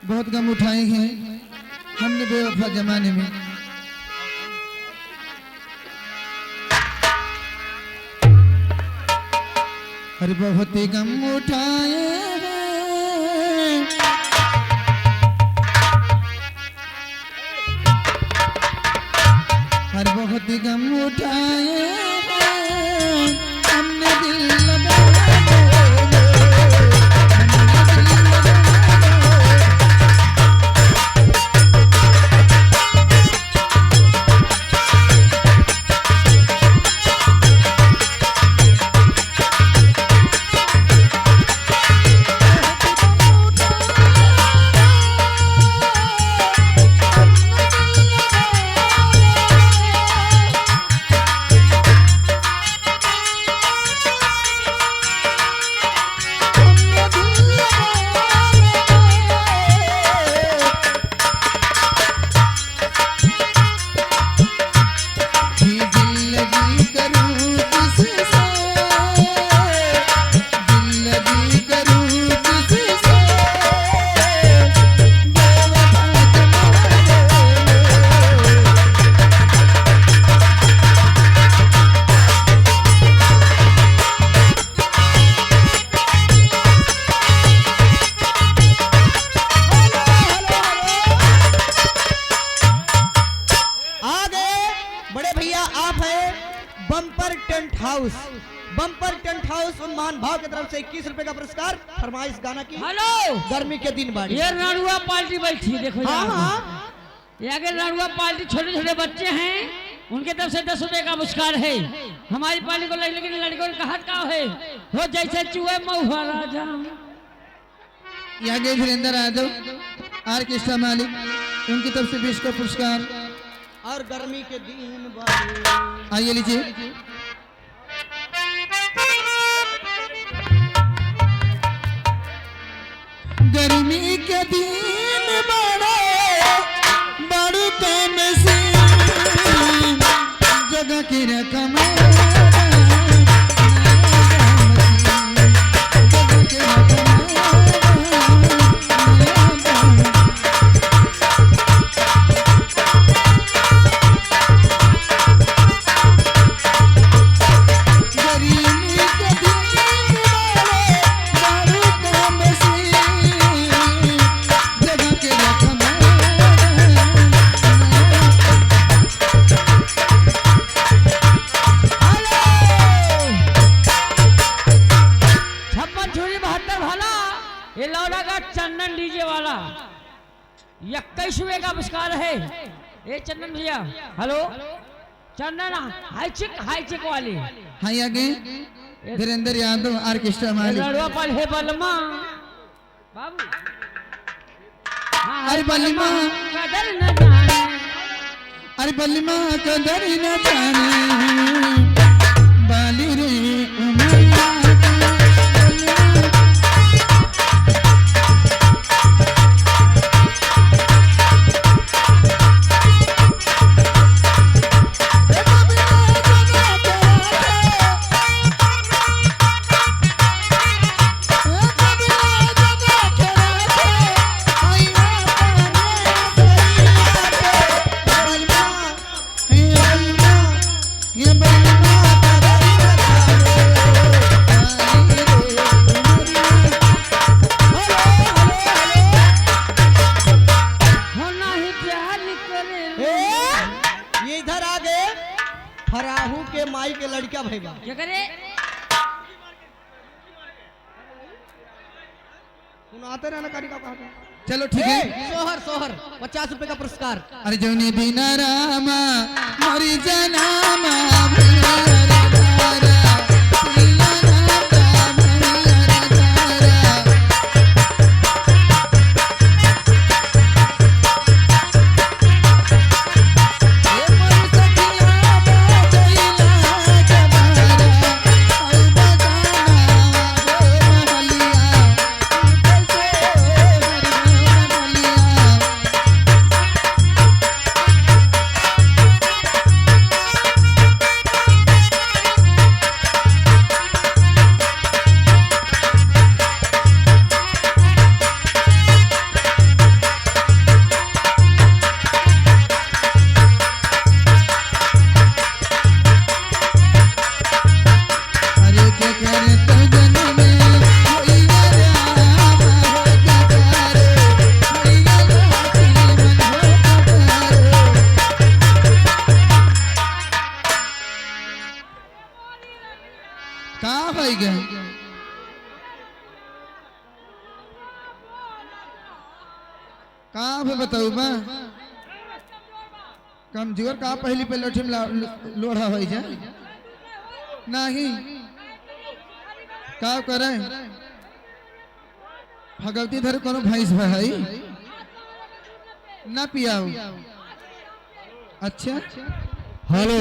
बहुत गम उठाए हैं हमने बेवफा जमाने में। अरे बहुत ही गम उठाए हैं, अरे बहुत ही गम उठाए हैं, हमने दिल बम्पर टेंट हाउस उन्मान भाव की तरफ से 21 रुपए का पुरस्कार। फरमाइश गाना की। हेलो, गर्मी के दिन बाड़ी ये नरुआ पार्टी बैठी देखो। हाँ ये आगे नरुआ पार्टी छोटे छोटे बच्चे हैं, उनके तरफ से 10 रुपए का पुरस्कार है। हमारी पार्टी को लेकिन लड़कों का हाथ का है वो जैसे चूहे महुआ राजा। आगे वीरेंद्र यादव आर्केस्ट्रा मालिक, उनकी तरफ से 20 का पुरस्कार। और गर्मी के दिन बाड़ी आइए लीजिए। गर्मी के दिन बड़ू कम से जगह की रकम चंदन डीजे वाला 21 रुपए का पुरस्कार है। ये चंदन भैया, हेलो चंदन हाई चिक वाली। हाँ आगे वीरेंद्र यादव आर्केस्ट्रा मालिक। है बलमा बाबू। अरे बलिमा कदर न जाने, अरे बलिमा कदर न जाने बाली रे उमरिया। फराहू के माई के लड़का भैया क्या करे आते रहना कारी का कहा। चलो ठीक है। सोहर सोहर 50 रुपए का पुरस्कार। अरे जौनी बिना रामा मरी जनामा कहाँ पे बताऊ बा कमजोर का पहली पे लोठे में लोढ़ा हो जाए नहीं का करे भगवती धर कोनो भैंस भाई ना पियाऊ अच्छा हेलो